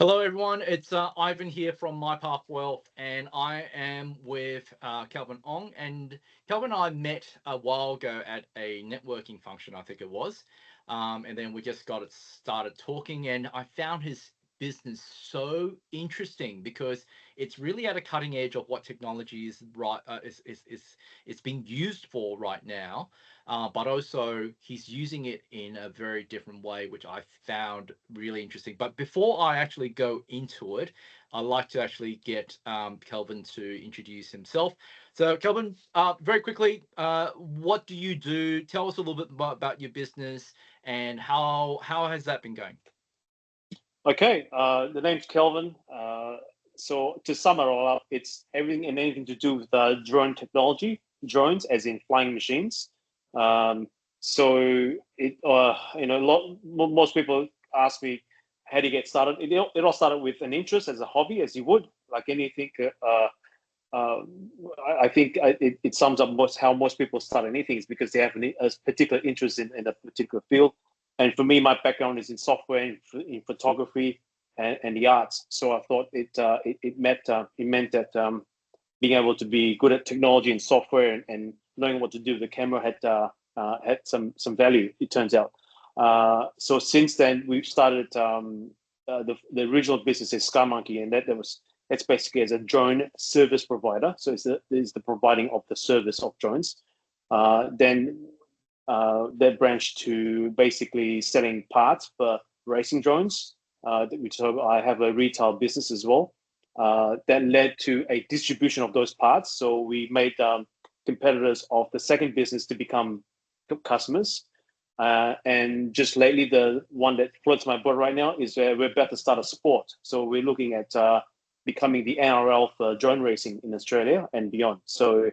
Hello, everyone. It's Ivan here from myPath Wealth, and I am with Kelvin Ong. And Kelvin and I met a while ago at a networking function, I think it was. And then we just got it started talking, and I found his business so interesting because it's really at a cutting edge of what technology is it's being used for right now. But also he's using it in a very different way, which I found really interesting. But before I actually go into it, I'd like to actually get Kelvin to introduce himself. So, Kelvin, very quickly, what do you do? Tell us a little bit about your business and how has that been going? Okay, the name's Kelvin. So to sum it all up, it's everything and anything to do with drone technology, drones as in flying machines. Um, so most people ask me, how do you get started? It all started with an interest as a hobby, as you would, like anything. Uh, I think it sums up how most people start anything is because they have a particular interest in a particular field. And for me, my background is in software, in photography, and the arts. So I thought it meant that being able to be good at technology and software and knowing what to do with the camera had some value. It turns out. So since then, we've started the original business is Sky Monkey, and that's basically as a drone service provider. So it's the providing of the service of drones. Then that branched to basically selling parts for racing drones. So I have a retail business as well. That led to a distribution of those parts. So we made competitors of the second business to become customers. And just lately, the one that floats my boat right now is we're about to start a sport. So we're looking at becoming the NRL for drone racing in Australia and beyond. So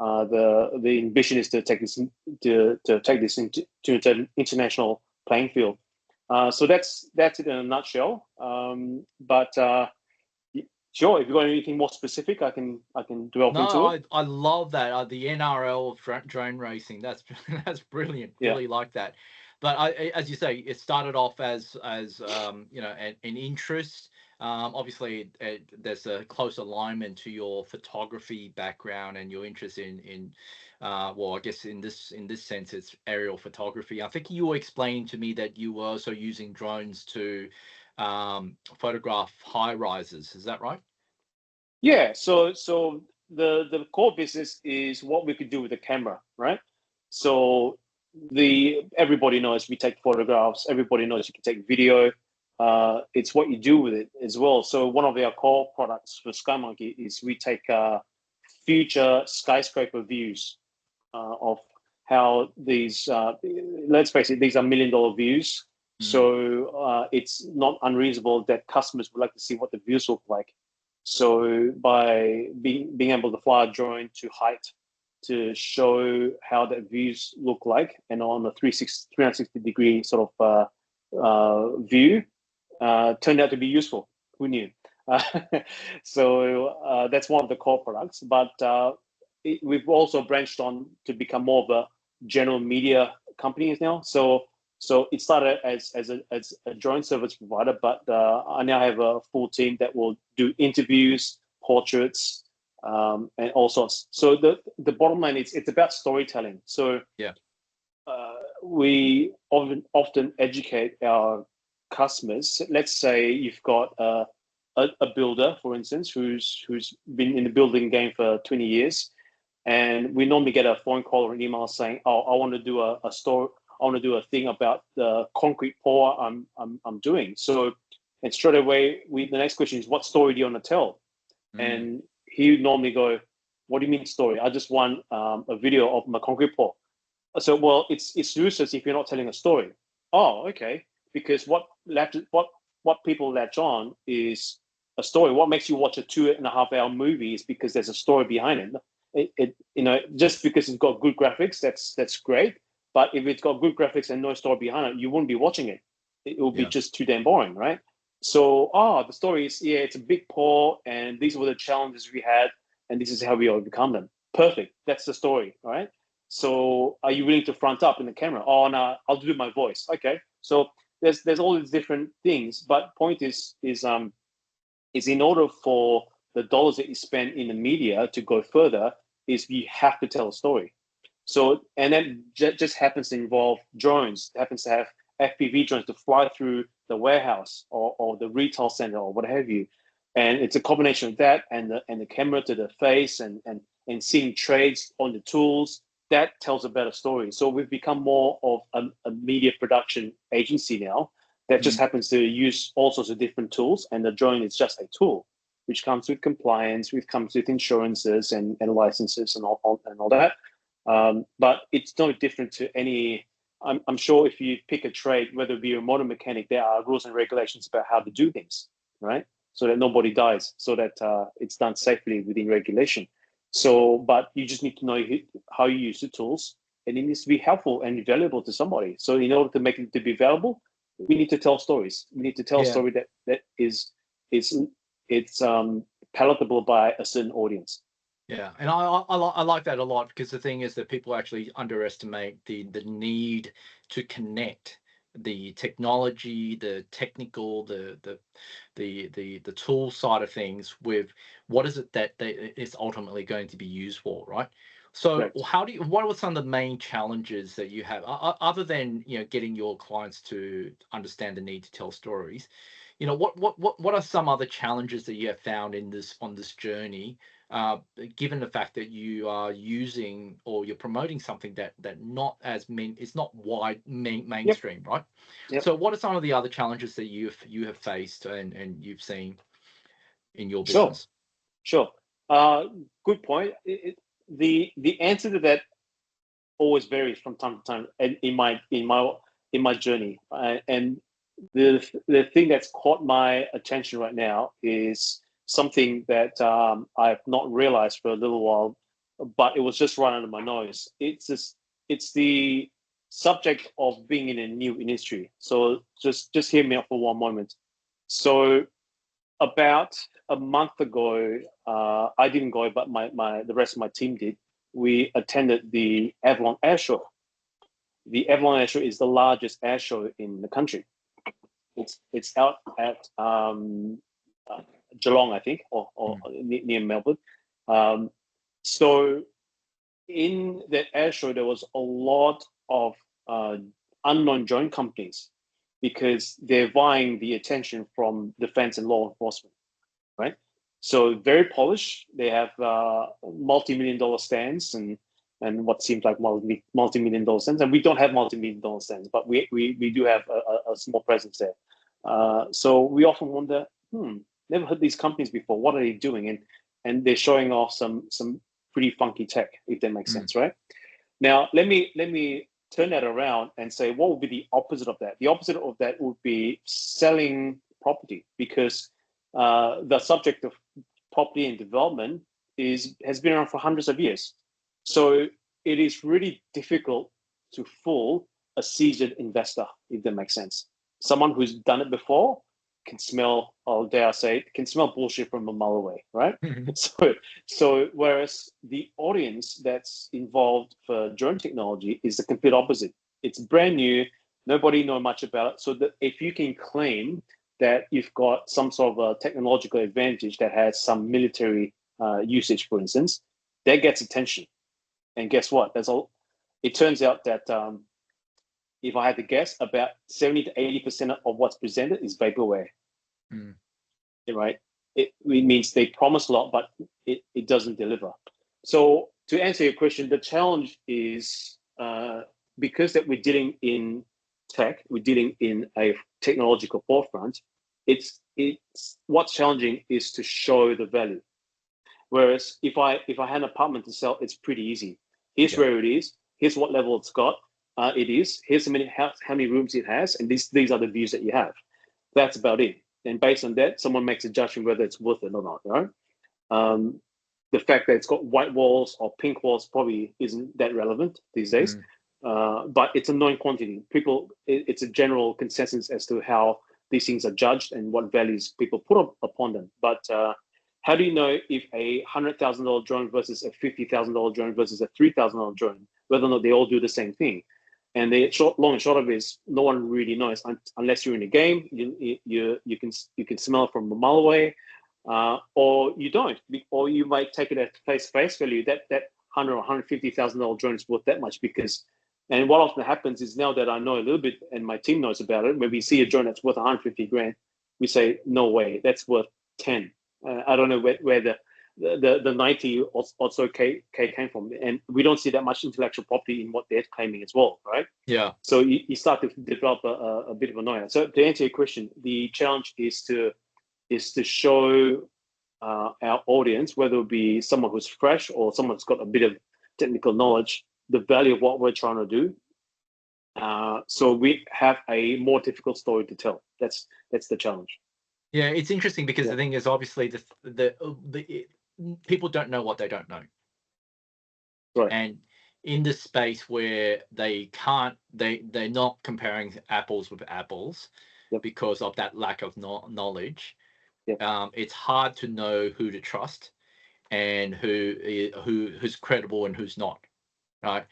the ambition is to take this into an international playing field. So that's it in a nutshell. But sure, if you've got anything more specific, I can delve into No, it. I love that. The NRL of drone racing. That's that's brilliant. Yeah. Really like that. But as you say, it started off as an interest. Obviously, there's a close alignment to your photography background and your interest in well, I guess in this sense, it's aerial photography. I think you were explaining to me that you were also using drones to photograph high rises. Is that right? Yeah. So the core business is what we could do with the camera, right? So the everybody knows we take photographs. Everybody knows you can take video. It's what you do with it as well. So one of our core products for Sky Monkey is we take future skyscraper views of how these. Let's face it, these are $1 million views. Mm. So it's not unreasonable that customers would like to see what the views look like. So by being able to fly a drone to height to show how the views look like, and on a 360-degree sort of view, turned out to be useful. Who knew? Uh, so that's one of the core products. But we've also branched on to become more of a general media company now. So it started as a drone service provider, but I now have a full team that will do interviews, portraits, and all sorts. So the bottom line is it's about storytelling. So Yeah. we often educate our customers. Let's say you've got a builder, for instance, who's been in the building game for 20 years, and we normally get a phone call or an email saying, "Oh, I want to do a store. I want to do a thing about the concrete pour I'm doing." So, and straight away, the next question is, "What story do you want to tell?" Mm. And he would normally go, "What do you mean story? I just want a video of my concrete pour." So, well, it's useless if you're not telling a story. Oh, okay. Because what people latch on is a story. What makes you watch a 2.5 hour movie is because there's a story behind it. Just because it's got good graphics, that's great. But if it's got good graphics and no story behind it, you wouldn't be watching it. It will be Yeah. just too damn boring, right? So, the story is, yeah, it's a big pour, and these were the challenges we had, and this is how we overcome them. Perfect. That's the story, right? So, are you willing to front up in the camera? Oh, no, I'll do my voice. Okay. So there's all these different things, but point is in order for the dollars that you spend in the media to go further, is you have to tell a story. So, and then just happens to involve drones, happens to have FPV drones to fly through the warehouse or the retail center or what have you. And it's a combination of that and the camera to the face and seeing trades on the tools, that tells a better story. So we've become more of a media production agency now that just happens to use all sorts of different tools, and the drone is just a tool, which comes with compliance, which comes with insurances and licenses and all that. But it's no different to any. I'm sure if you pick a trade, whether it be a motor mechanic, there are rules and regulations about how to do things, right? So that nobody dies, so that it's done safely within regulation. So, but you just need to know how you use the tools, and it needs to be helpful and valuable to somebody. So in order to make it to be valuable, we need to tell stories. We need to tell a story that is palatable by a certain audience. Yeah, and I like that a lot, because the thing is that people actually underestimate the need to connect the technology, the technical, the tool side of things with what is it that it's ultimately going to be used for, right? So Right. what are some of the main challenges that you have, other than getting your clients to understand the need to tell stories? What are some other challenges that you have found on this journey, given the fact that you are using or you're promoting something that it's not Yep. mainstream, right? Yep. So what are some of the other challenges that you have faced and you've seen in your Sure. business? Sure. Good point. The answer to that always varies from time to time, and in my journey. And the thing that's caught my attention right now is something that I've not realized for a little while, but it was just right under my nose. It's the subject of being in a new industry. So just hear me out for one moment. So about a month ago, I didn't go, but the rest of my team did. We attended the Avalon Air Show. The Avalon Air Show is the largest air show in the country. It's out at Geelong, I think, or near Melbourne. So in that air show, there was a lot of unknown drone companies because they're vying the attention from defense and law enforcement, right? So very polished. They have multi-million dollar stands and what seems like multi-million dollar stands. And we don't have multi-million dollar stands, but we do have a small presence there. So we often wonder, never heard these companies before. What are they doing? And they're showing off some pretty funky tech, if that makes sense, right? Now let me turn that around and say, what would be the opposite of that? The opposite of that would be selling property, because the subject of property and development has been around for hundreds of years. So it is really difficult to fool a seasoned investor, if that makes sense. Someone who's done it before can smell, or dare I say, can smell bullshit from a mile away, right? So whereas the audience that's involved for drone technology is the complete opposite. It's brand new, nobody know much about it. So that if you can claim that you've got some sort of a technological advantage that has some military usage, for instance, that gets attention. And guess what? It turns out that if I had to guess, about 70 to 80% of what's presented is vaporware. Right? It means they promise a lot, but it doesn't deliver. So to answer your question, the challenge is because that we're dealing in tech, we're dealing in a technological forefront. It's what's challenging is to show the value. Whereas if I had an apartment to sell, it's pretty easy. Here's where it is. Here's what level it's got. Here's how many rooms it has, and these are the views that you have. That's about it. And based on that, someone makes a judgment whether it's worth it or not. Right? The fact that it's got white walls or pink walls probably isn't that relevant these days. But it's a known quantity. It's a general consensus as to how these things are judged and what values people put upon them. But how do you know if a $100,000 drone versus a $50,000 drone versus a $3,000 drone, whether or not they all do the same thing? And the long and short of it is, no one really knows unless you're in the game. You can smell it from a mile away, or you don't, or you might take it at face value that $100,000 or $150,000 drone is worth that much because. And what often happens is, now that I know a little bit and my team knows about it, when we see a drone that's worth 150 grand, we say, no way, that's worth 10. I don't know where the 90 or so K came from. And we don't see that much intellectual property in what they're claiming as well, right? Yeah. So you start to develop a bit of annoyance. So to answer your question, the challenge is to show our audience, whether it be someone who's fresh or someone who's got a bit of technical knowledge, the value of what we're trying to do. So we have a more difficult story to tell. That's the challenge. Yeah, it's interesting because the thing is, obviously, the people don't know what they don't know, right? And in the space where they're not comparing apples with apples, because of that lack of knowledge. It's hard to know who to trust and who's credible and who's not, right?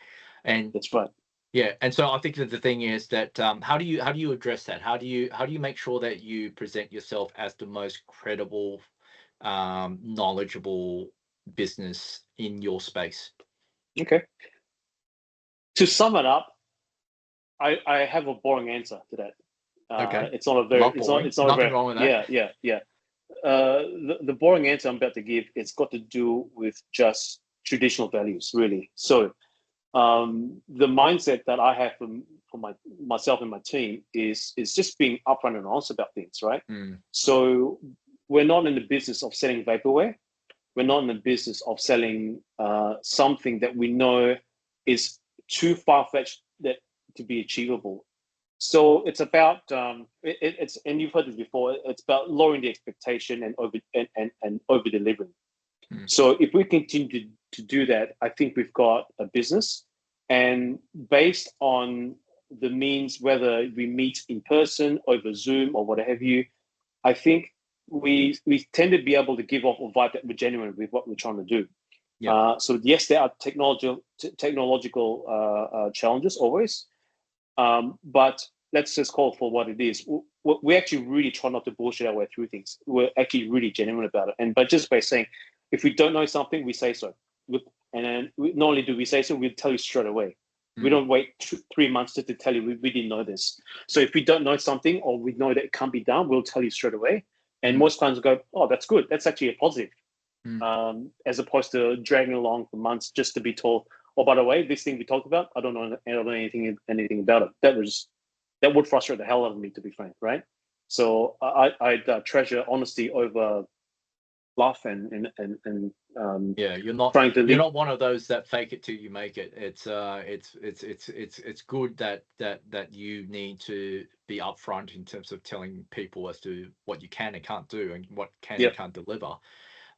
And that's right. Yeah, and so I think that the thing is that how do you address that? How do you make sure that you present yourself as the most credible, knowledgeable business in your space? Okay. To sum it up, I have a boring answer to that. Okay. It's not a very. It's not Nothing a very. wrong with that. Yeah. The boring answer I'm about to give, it's got to do with just traditional values, really. So the mindset that I have for myself and my team is just being upfront and honest about things, right? So we're not in the business of selling vaporware. We're not in the business of selling something that we know is too far-fetched that to be achievable. So it's about it's and you've heard this before. It's about lowering the expectation and over delivering. So if we continue to do that, I think we've got a business. And based on the means, whether we meet in person, over Zoom, or what have you, I think we tend to be able to give off a vibe that we're genuine with what we're trying to do. So yes, there are technological challenges always, but let's just call it for what it is. We actually really try not to bullshit our way through things. We're actually really genuine about it. But just by saying, if we don't know something, we say so. And then not only do we say so, we'll tell you straight away. We don't wait 3 months to tell you we didn't know this. So if we don't know something or we know that it can't be done, we'll tell you straight away. And most clients go, oh, that's good. That's actually a positive. As opposed to dragging along for months just to be told, oh, by the way, this thing we talked about, I don't know anything about it. That would frustrate the hell out of me, to be frank, right? So I'd treasure honesty over bluff and you're not one of those that fake it till you make it. It's good that you need to be upfront in terms of telling people as to what you can and can't do and what can and can't deliver.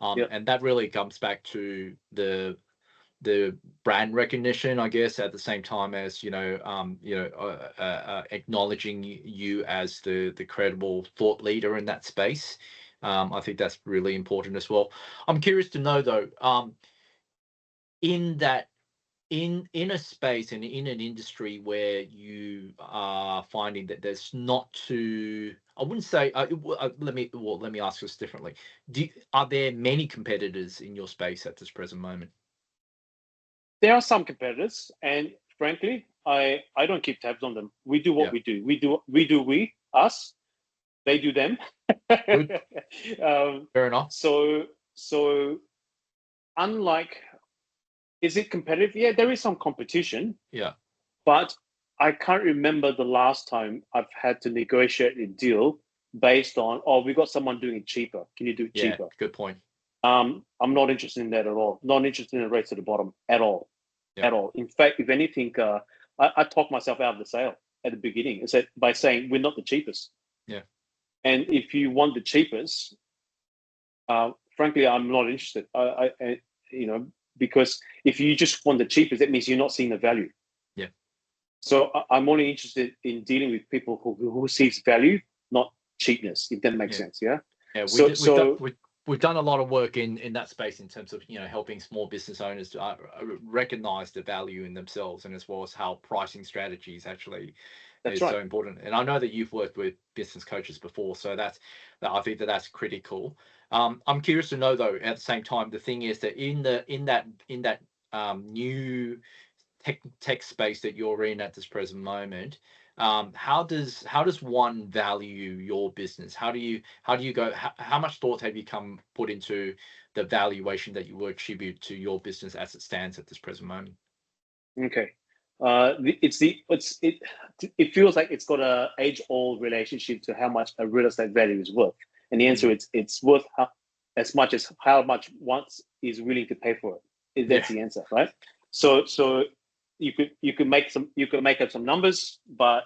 And that really comes back to the brand recognition, I guess, at the same time as acknowledging you as the credible thought leader in that space. I think that's really important as well. I'm curious to know though, in a space and in an industry where you are finding that there's not too, I wouldn't say. Let me ask this differently. Are there many competitors in your space at this present moment? There are some competitors, and frankly, I don't keep tabs on them. We do what we do. We do us. They do them. Good. Fair enough. So unlike, is it competitive? Yeah, there is some competition. Yeah. But I can't remember the last time I've had to negotiate a deal based on, oh, we got someone doing it cheaper. Can you do it cheaper? Good point. I'm not interested in that at all. Not interested in the race to the bottom at all. At all. In fact, if anything, I talked myself out of the sale at the beginning by saying we're not the cheapest. Yeah. And if you want the cheapest, frankly, I'm not interested. Because if you just want the cheapest, that means you're not seeing the value. Yeah. So I'm only interested in dealing with people who sees value, not cheapness. If that makes sense, yeah. Yeah. we've done a lot of work in that space in terms of helping small business owners to recognize the value in themselves, and as well as how pricing strategies actually That's is right. so important. And I know that you've worked with business coaches before, so I think that's critical. I'm curious to know though, at the same time, the thing is that in that new tech space that you're in at this present moment, how does one value your business? How do you go? How much thought have you put into the valuation that you will attribute to your business as it stands at this present moment? Okay. It feels like it's got a age-old relationship to how much a real estate value is worth, and the answer it's worth as much as how much one is willing to pay for it. That's the answer, right? So you could make up some numbers, but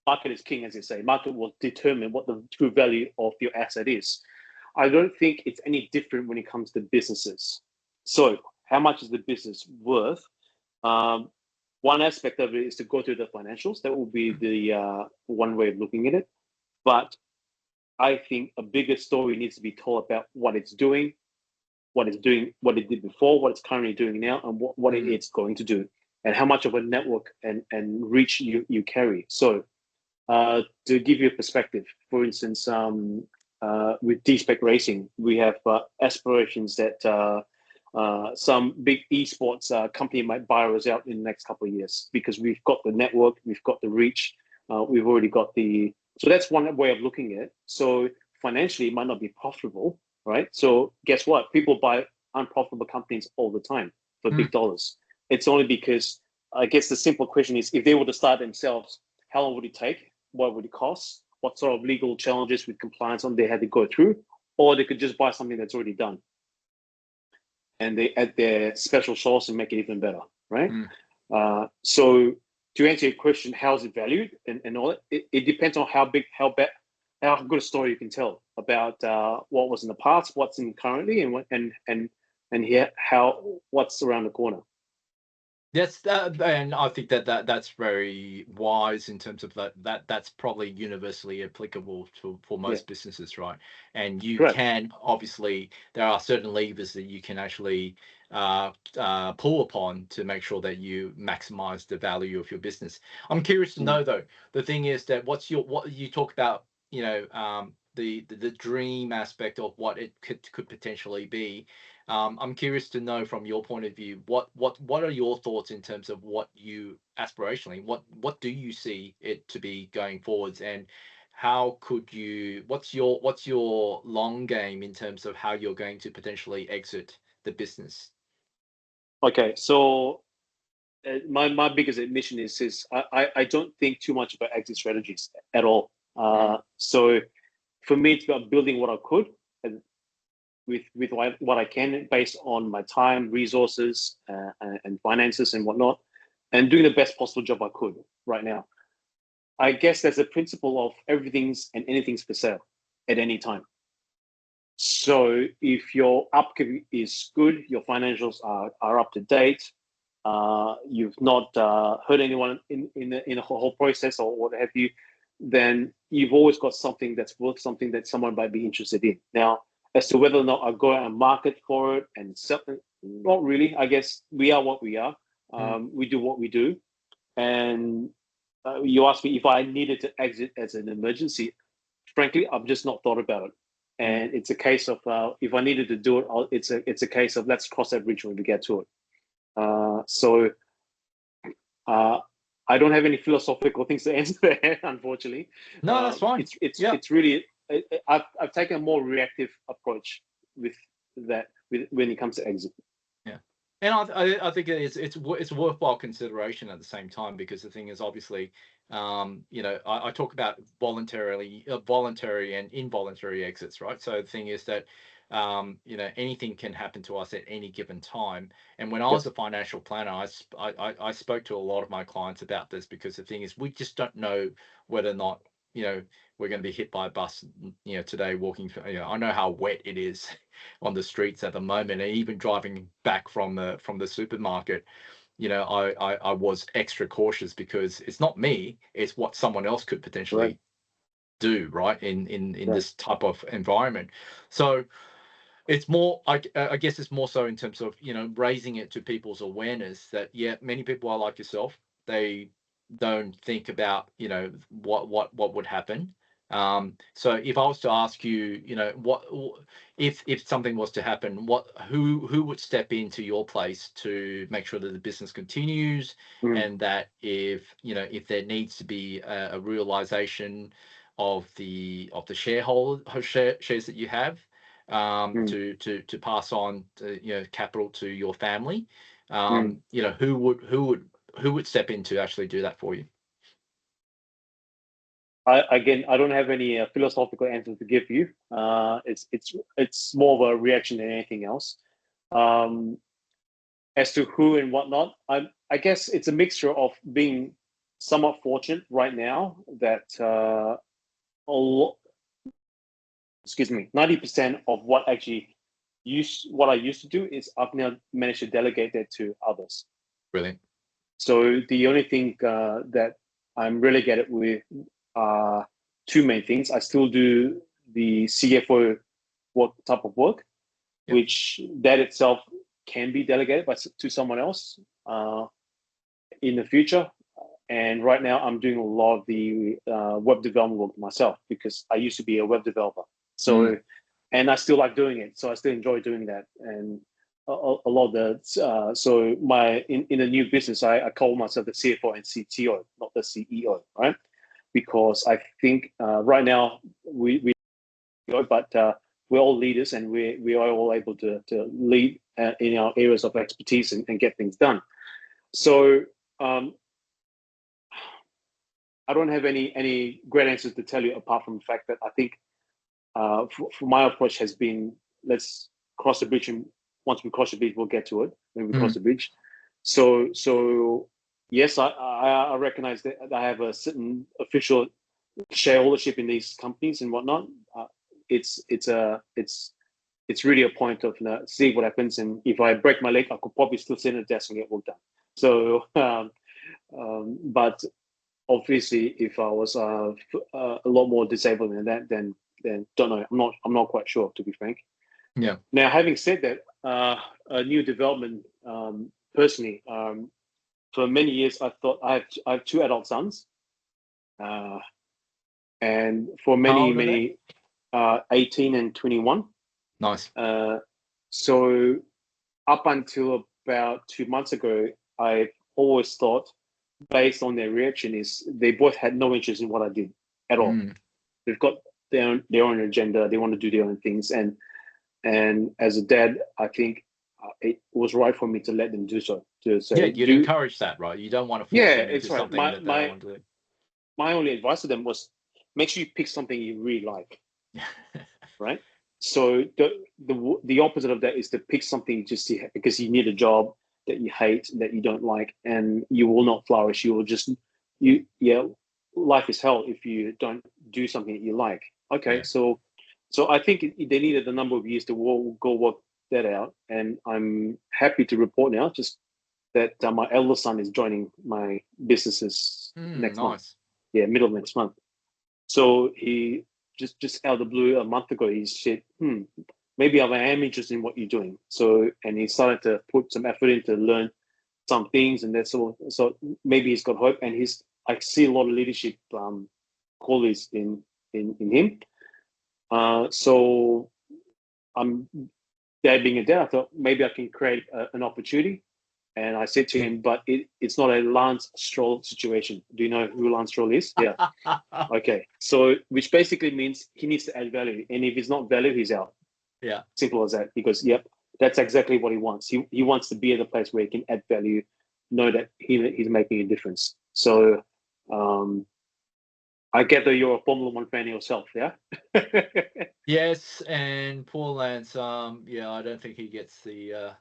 market is king, as you say. Market will determine what the true value of your asset is. I don't think it's any different when it comes to businesses. So how much is the business worth? One aspect of it is to go through the financials. That will be the one way of looking at it. But I think a bigger story needs to be told about what it's doing, what it did before, what it's currently doing now, and what it's going to do, and how much of a network and reach you carry. So to give you a perspective, for instance, with D-Spec Racing, we have aspirations that some big esports company might buy us out in the next couple of years, because we've got the network, we've got the reach, we've already got so that's one way of looking at it. So financially, it might not be profitable, right? So guess what? People buy unprofitable companies all the time for big dollars. It's only because, I guess the simple question is, if they were to start themselves, how long would it take? What would it cost? What sort of legal challenges with compliance they had to go through? Or they could just buy something that's already done, and they add their special sauce and make it even better, right? So to answer your question, how is it valued and all that, it depends on how big, how good a story you can tell about what was in the past, what's in currently, and here what's around the corner. Yes, and I think that's very wise in terms of that's probably universally applicable for most businesses, right? And you can obviously, there are certain levers that you can actually pull upon to make sure that you maximize the value of your business. I'm curious to know though, the thing is that what you talk about, the dream aspect of what it could potentially be. I'm curious to know from your point of view, what are your thoughts in terms of what you aspirationally, what do you see it to be going forwards, and how could you, what's your long game in terms of how you're going to potentially exit the business? Okay, so my biggest admission is I don't think too much about exit strategies at all. So for me, it's about building what I could, and with what I can based on my time, resources, and finances and whatnot, and doing the best possible job I could right now. I guess there's a principle of everything's and anything's for sale at any time. So if your upkeep is good, your financials are up to date, you've not hurt anyone in the whole process or what have you, then you've always got something that's worth something that someone might be interested in. Now, as to whether or not I go out and market for it and sell, not really. I guess we are what we are. We do what we do. And you asked me if I needed to exit as an emergency. Frankly, I've just not thought about it. And it's a case of if I needed to do it, it's a case of let's cross that bridge when we get to it. So I don't have any philosophical things to answer there, unfortunately. No, that's fine. It's really I've taken a more reactive approach with that when it comes to exit. Yeah, and I think it's a worthwhile consideration at the same time, because the thing is, obviously, I talk about voluntary and involuntary exits, right? So the thing is that anything can happen to us at any given time. And when I was a financial planner, I spoke to a lot of my clients about this, because the thing is, we just don't know whether or not we're going to be hit by a bus today walking. I know how wet it is on the streets at the moment, and even driving back from the supermarket, I was extra cautious, because it's not me, it's what someone else could potentially do, right, in this type of environment. So It's more, I guess it's more so in terms of, raising it to people's awareness that, yeah, many people are like yourself. They don't think about, what would happen. So if I was to ask you, if something was to happen, who would step into your place to make sure that the business continues, Mm, and that if there needs to be a realization of the shares that you have, mm, to pass on capital to your family, mm. who would step in to actually do that for you? I don't have any philosophical answer to give you. It's more of a reaction than anything else. Um, as to who and whatnot, I guess it's a mixture of being somewhat fortunate right now that a lot, excuse me, 90% of what I used to do is I've now managed to delegate that to others. Brilliant. So the only thing that I'm relegated with are two main things. I still do the CFO work type of work, Yep. which that itself can be delegated to someone else in the future. And right now, I'm doing a lot of the web development work myself because I used to be a web developer. So, and I still like doing it. So I still enjoy doing that. And a lot of the so in the new business, I call myself the CFO and CTO, not the CEO, right? Because I think right now we but we're all leaders and we are all able to lead in our areas of expertise and get things done. So I don't have any great answers to tell you apart from the fact that I think for my approach has been let's cross the bridge, and once we cross the bridge, we'll get to it when we cross the bridge. So yes, I recognize that I have a certain official shareholdership in these companies and whatnot. It's really a point of see what happens, and if I break my leg, I could probably still sit at the desk and get work done. So, but obviously, if I was a lot more disabled than that, then don't know. I'm not quite sure, to be frank. Yeah. Now, having said that, a new development personally. For many years, I thought I have two adult sons, and for How many old are they? 18 and 21. Nice. So up until about 2 months ago, I always thought, based on their reaction, is they both had no interest in what I did at all. They've got their own agenda. They want to do their own things, and as a dad, I think it was right for me to let them do so. To say, Yeah, you'd encourage that, right? You don't want to force yeah, them into it's right. something that they don't want to do. My only advice to them was make sure you pick something you really like, right? So the opposite of that is to pick something just because you need a job that you hate, that you don't like, and you will not flourish. You will just life is hell if you don't do something that you like. Okay, Yeah. so I think they needed a number of years to go work that out, and I'm happy to report now just that my eldest son is joining my businesses next month. Nice. Yeah, middle of next month. So he just out of the blue a month ago he said, maybe I am interested in what you're doing. So and he started to put some effort in to learn some things, and that's all. So maybe he's got hope, and I see a lot of leadership qualities in him. So I'm dad being a dad, I thought maybe I can create an opportunity. And I said to him, but it's not a Lance Stroll situation. Do you know who Lance Stroll is? Yeah. Okay. So, which basically means he needs to add value. And if he's not value, he's out. Yeah. Simple as that. Because, yep, that's exactly what he wants. He wants to be at a place where he can add value, know that he's making a difference. So, I gather you're a Formula One fan yourself, yeah? Yes, and poor Lance. Yeah, I don't think he gets the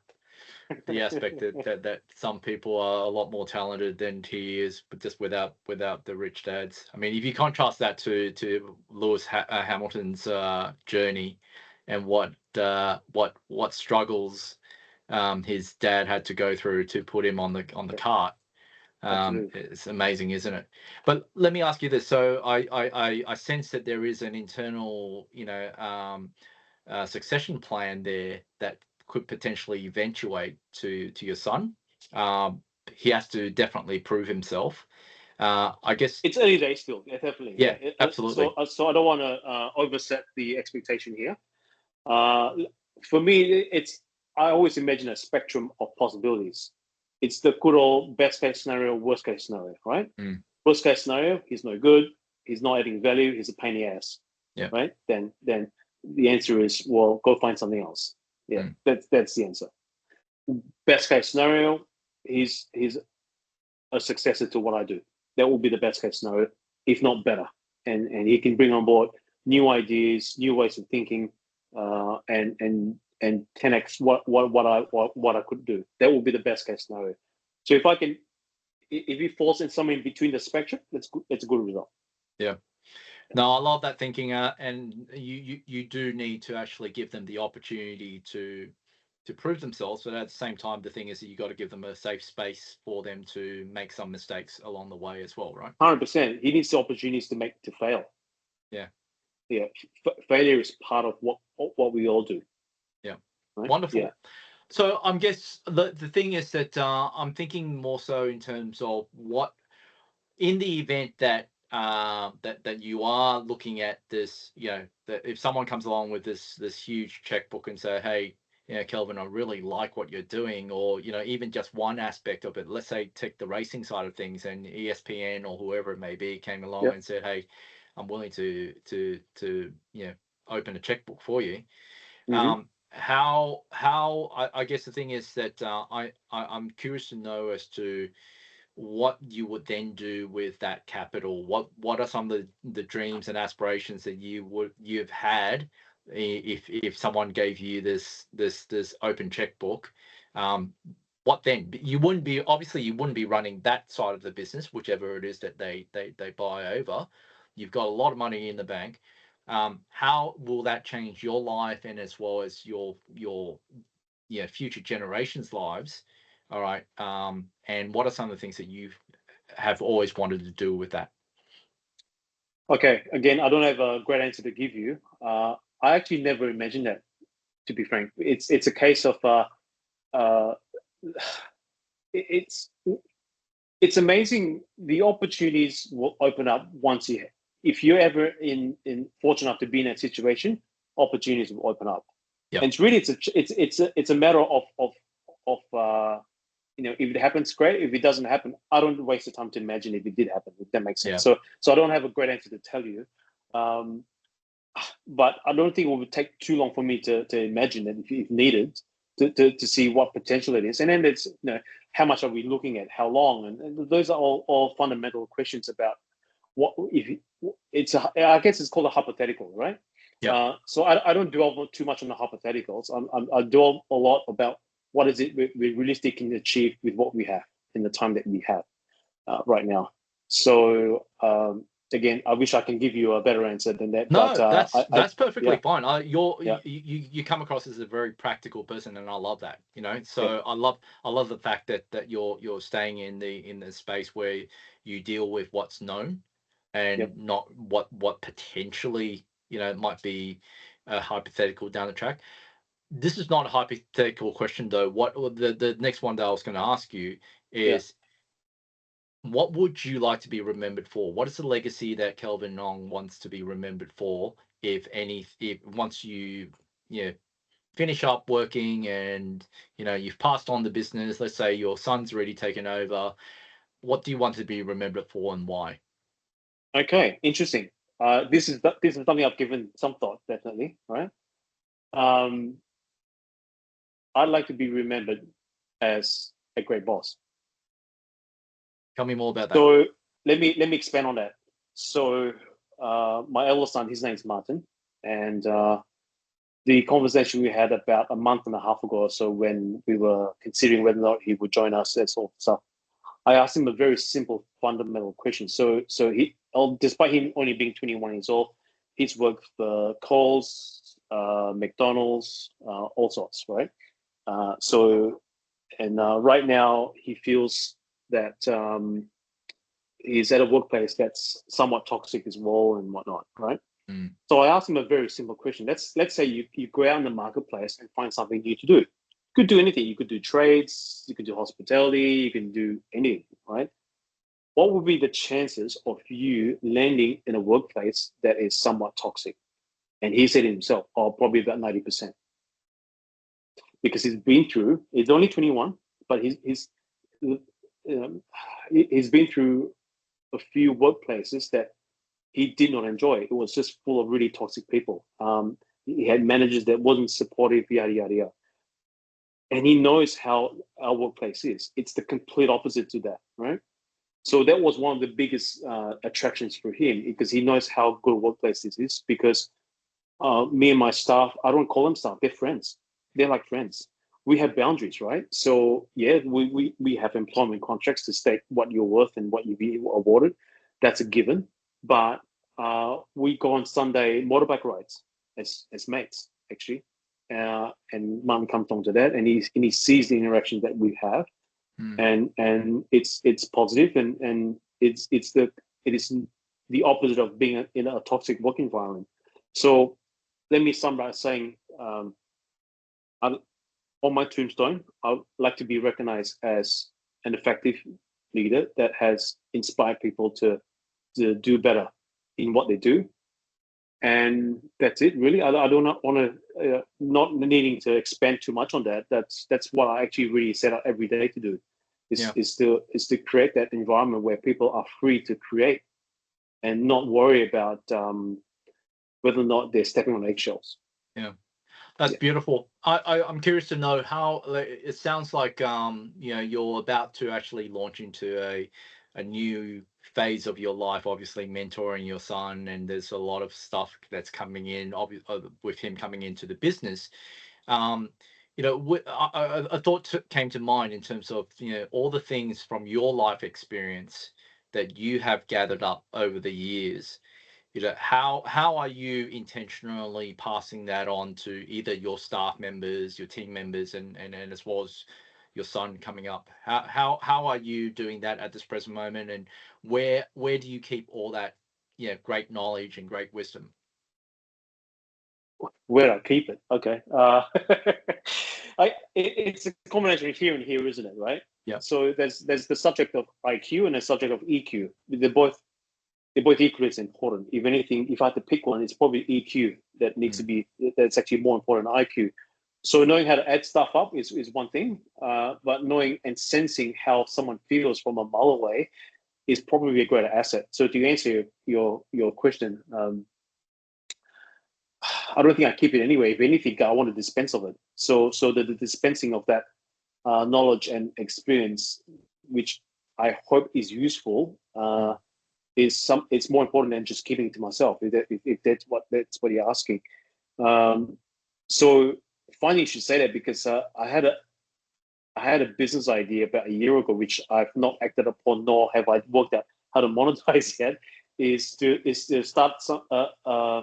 aspect that some people are a lot more talented than he is, but just without the rich dads. I mean, if you contrast that to Lewis Hamilton's journey and what struggles his dad had to go through to put him on the cart. It's amazing, isn't it? But let me ask you this. So I sense that there is an internal, succession plan there that could potentially eventuate to your son. He has to definitely prove himself. I guess it's early days still. Yeah, definitely. yeah, Yeah. absolutely. So I don't want to overset the expectation here. For me, I always imagine a spectrum of possibilities. It's the good old best case scenario, worst case scenario, right? Mm. Worst case scenario, he's no good, he's not adding value, he's a pain in the ass, Yeah. right? Then the answer is, well, go find something else. Yeah, that's the answer. Best case scenario, he's a successor to what I do. That will be the best case scenario, if not better. And he can bring on board new ideas, new ways of thinking, and 10x what I could do. That will be the best case scenario. So if he falls in somewhere in between the spectrum, that's good. It's a good result. Yeah. No, I love that thinking, and you do need to actually give them the opportunity to prove themselves, but at the same time, the thing is that you got to give them a safe space for them to make some mistakes along the way as well, right? 100%. He needs the opportunities to fail. Yeah. Yeah. Failure is part of what we all do. Yeah. Right? Wonderful. Yeah. So I guess the thing is that I'm thinking more so in terms of what, in the event that that you are looking at this, that if someone comes along with this huge checkbook and say, hey, Kelvin, I really like what you're doing, or even just one aspect of it. Let's say take the racing side of things, and ESPN or whoever it may be came along and said, hey, I'm willing to open a checkbook for you. Mm-hmm. How I guess the thing is that I'm curious to know as to what you would then do with that capital. What are some of the dreams and aspirations that you've had if someone gave you this open checkbook? What then? You wouldn't be running that side of the business, whichever it is that they buy over. You've got a lot of money in the bank. How will that change your life and as well as your future generations' lives? All right. And what are some of the things that you have always wanted to do with that? Okay. Again, I don't have a great answer to give you. I actually never imagined that. To be frank, it's a case of it's amazing the opportunities will open up once if you're ever in fortunate enough to be in that situation, opportunities will open up. Yep. And it's really it's a matter of if it happens, great. If it doesn't happen, I don't waste the time to imagine if it did happen, if that makes sense. Yeah. So I don't have a great answer to tell you, but I don't think it would take too long for me to imagine it if needed to see what potential it is. And then it's how much are we looking at, how long, and those are all fundamental questions about what if it's I guess it's called a hypothetical, right? Yeah. So I don't dwell too much on the hypotheticals. I dwell a lot about what is it we realistically can achieve with what we have in the time that we have right now. So again, I wish I can give you a better answer than that. No, But that's perfectly yeah, fine. yeah. You come across as a very practical person, and I love that. So Yeah. I love the fact that you're staying in the space where you deal with what's known and Yep. not what potentially might be hypothetical down the track. This is not a hypothetical question though. What the next one that I was going to ask you Yeah. is, what would you like to be remembered for? What is the legacy that Kelvin Ong wants to be remembered for, if once you finish up working and you've passed on the business, let's say your son's already taken over, what do you want to be remembered for and why? Okay. Interesting. This is something I've given some thought, definitely. Right. Um, I'd like to be remembered as a great boss. Tell me more about that. So let me expand on that. So my eldest son, his name's Martin, and the conversation we had about a month and a half ago or so, when we were considering whether or not he would join us, that sort of stuff, I asked him a very simple, fundamental question. So he, despite him only being 21 years old, he's worked for Coles, McDonald's, all sorts, right? Right now he feels that he's at a workplace that's somewhat toxic as well and whatnot, right? Mm. So I asked him a very simple question. Let's say you go out in the marketplace and find something new to do. You could do anything. You could do trades, you could do hospitality, you can do anything, right? What would be the chances of you landing in a workplace that is somewhat toxic? And he said himself, oh, probably about 90%. Because he's only 21, but he's been through a few workplaces that he did not enjoy. It was just full of really toxic people. He had managers that wasn't supportive, yada, yada, yada. And he knows how our workplace is. It's the complete opposite to that, right? So that was one of the biggest attractions for him because he knows how good a workplace this is. Because me and my staff, I don't call them staff, they're friends. They're like friends. We have boundaries, right? So yeah, we have employment contracts to state what you're worth and what you be awarded. That's a given. But we go on Sunday motorbike rides as mates, actually. And Mum comes on to that, and he sees the interaction that we have, and it's positive, and it is the opposite of being in a toxic work environment. So let me summarize saying, on my tombstone, I would like to be recognized as an effective leader that has inspired people to do better in what they do. And that's it, really. I do not want to, not needing to expand too much on that. That's what I actually really set out every day to do, is to create that environment where people are free to create and not worry about whether or not they're stepping on eggshells. Yeah. That's beautiful. I'm curious to know how it sounds like you're about to actually launch into a new phase of your life, obviously mentoring your son, and there's a lot of stuff that's coming in with him coming into the business. Um, a thought came to mind in terms of all the things from your life experience that you have gathered up over the years. How are you intentionally passing that on to either your staff members, your team members, and as well as your son coming up? How are you doing that at this present moment, and where do you keep all that great knowledge and great wisdom? Where I keep it, okay. It's a combination of here and here, isn't it? Right. Yeah. So there's the subject of IQ and the subject of EQ. They're both equally as important. If anything, if I had to pick one, it's probably EQ that needs to be, that's actually more important than IQ. So knowing how to add stuff up is one thing, but knowing and sensing how someone feels from a mile away is probably a greater asset. So to answer your question, I don't think I keep it anyway. If anything, I want to dispense of it. So the dispensing of that knowledge and experience, which I hope is useful, it's more important than just keeping it to myself. If that's what you're asking. So funny you should say that, because I had a business idea about a year ago, which I've not acted upon, nor have I worked out how to monetize yet. Is to start a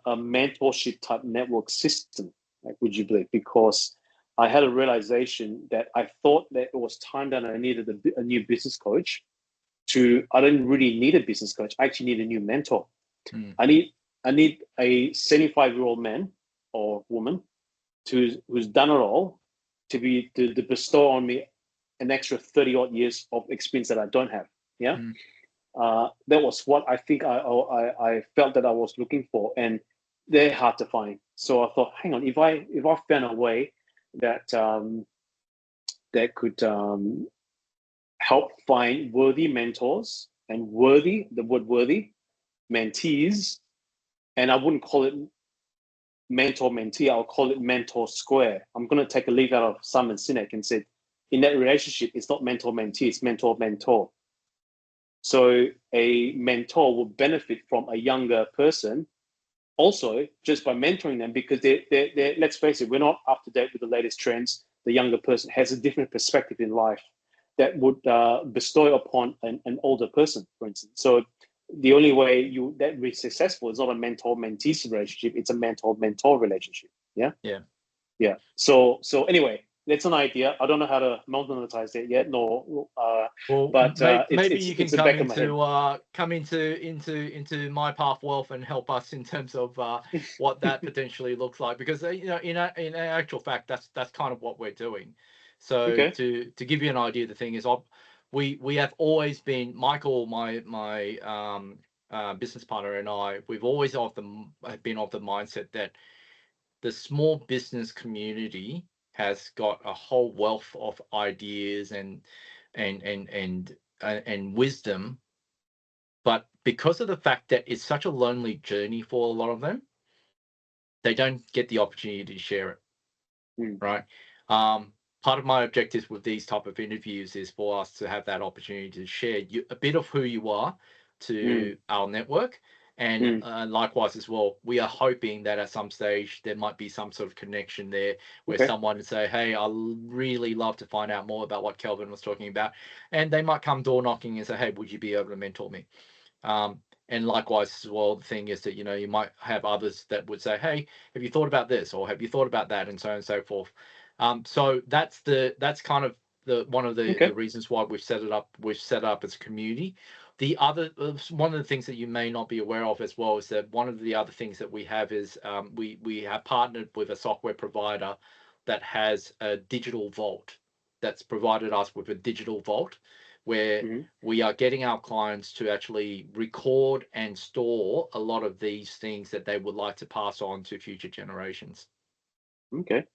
mentorship type network system. Like, would you believe? Because I had a realization that I thought that it was time that I needed a new business coach. I didn't really need a business coach. I actually need a new mentor. I need a 75-year-old man or woman who's done it all to bestow on me an extra 30 odd years of experience that I don't have. Yeah. That was what I think I felt that I was looking for, and they're hard to find. So I thought, hang on, if I found a way that that could help find worthy mentors and the word worthy mentees, and I wouldn't call it mentor mentee, I'll call it mentor square. I'm going to take a leaf out of Simon Sinek and said, in that relationship, it's not mentor mentee, it's mentor mentor. So a mentor will benefit from a younger person also just by mentoring them, because they're let's face it, we're not up to date with the latest trends. The younger person has a different perspective in life that would bestow upon an older person, for instance. So the only way that be successful is not a mentor-mentee relationship; it's a mentor-mentor relationship. Yeah, Yeah. yeah. So anyway, that's an idea. I don't know how to monetize it yet, Well, but maybe you can it's the back of my head. come into myPath Wealth and help us in terms of what that potentially looks like, because in actual fact that's kind of what we're doing. So Okay. to give you an idea, the thing is, we have always been, Michael, my business partner, and I, we've always been of the mindset that the small business community has got a whole wealth of ideas and and and and wisdom, but because of the fact that it's such a lonely journey for a lot of them, they don't get the opportunity to share it. Right. Part of my objectives with these type of interviews is for us to have that opportunity to share a bit of who you are to our network. And likewise as well, we are hoping that at some stage there might be some sort of connection there where someone would say, hey, I really love to find out more about what Kelvin was talking about. And they might come door knocking and say, hey, would you be able to mentor me? And likewise as well, the thing is that, you might have others that would say, hey, have you thought about this, or have you thought about that, and so on and so forth. So that's kind of one of the reasons why we've set up as a community. The other one of the things that you may not be aware of as well is that one of the other things that we have is we have partnered with a software provider that has a digital vault, that's provided us with a digital vault where we are getting our clients to actually record and store a lot of these things that they would like to pass on to future generations. Okay.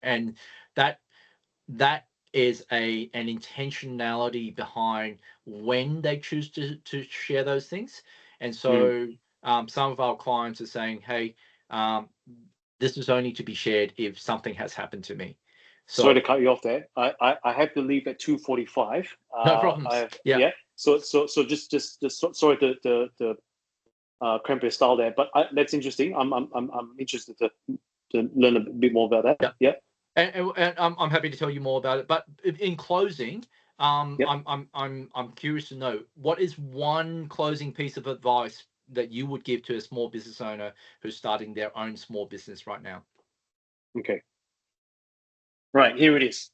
And that is an intentionality behind when they choose to share those things. And so some of our clients are saying, hey, this is only to be shared if something has happened to me. Sorry to cut you off there. I have to leave at 2:45. No problems. Yeah. So just sorry to cramp your style there, but that's interesting. I'm interested to learn a bit more about that. Yeah. And I'm happy to tell you more about it. But in closing, I'm curious to know, what is one closing piece of advice that you would give to a small business owner who's starting their own small business right now? Okay. Right, here it is.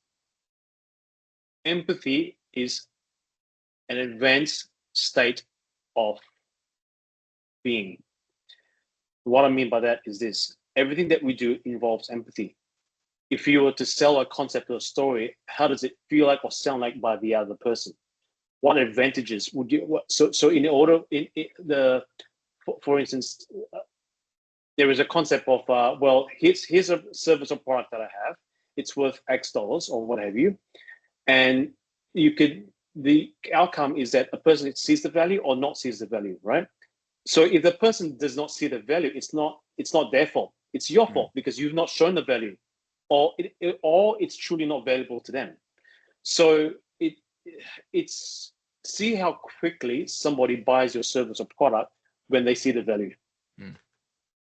Empathy is an advanced state of being. What I mean by that is this: everything that we do involves empathy. If you were to sell a concept or a story, how does it feel like or sound like by the other person? What advantages would you? So in order, for instance, there is a concept of well, here's a service or product that I have. It's worth X dollars or what have you, and the outcome is that a person sees the value or not sees the value, right? So if the person does not see the value, it's not their fault. It's your fault because you've not shown the value, or it's truly not valuable to them. So it's see how quickly somebody buys your service or product when they see the value.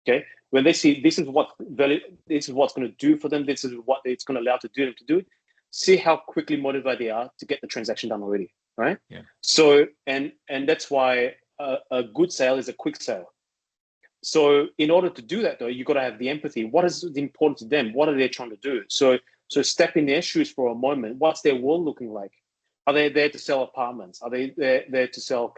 Okay, when they see this is what value, this is what's going to do for them, this is what it's going to allow to do them to do it. See how quickly motivated they are to get the transaction done already, right? Yeah. So and that's why a good sale is a quick sale. So in order to do that, though, you've got to have the empathy. What is important to them? What are they trying to do? So step in their shoes for a moment. What's their world looking like? Are they there to sell apartments? Are they there to sell?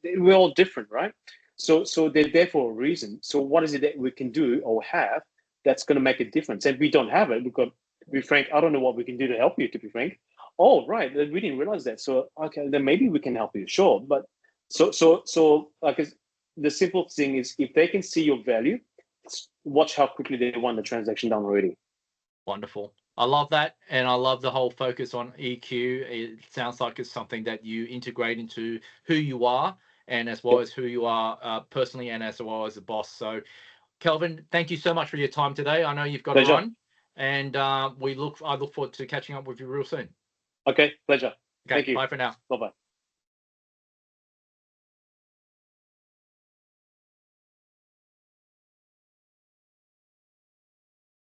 We're all different, right? So they're there for a reason. So what is it that we can do or have that's going to make a difference? And we don't have it. We've got, to be frank, I don't know what we can do to help you, to be frank. Oh, right. We didn't realize that. So, okay, then maybe we can help you. Sure. But so like the simple thing is, if they can see your value, watch how quickly they want the transaction done already. Wonderful. I love that. And I love the whole focus on EQ. It sounds like it's something that you integrate into who you are, and as well as who you are personally, and as well as a boss. So, Kelvin, thank you so much for your time today. I know you've got Pleasure. to run, and I look forward to catching up with you real soon. Okay, pleasure. Okay, thank you. bye for now. Bye-bye.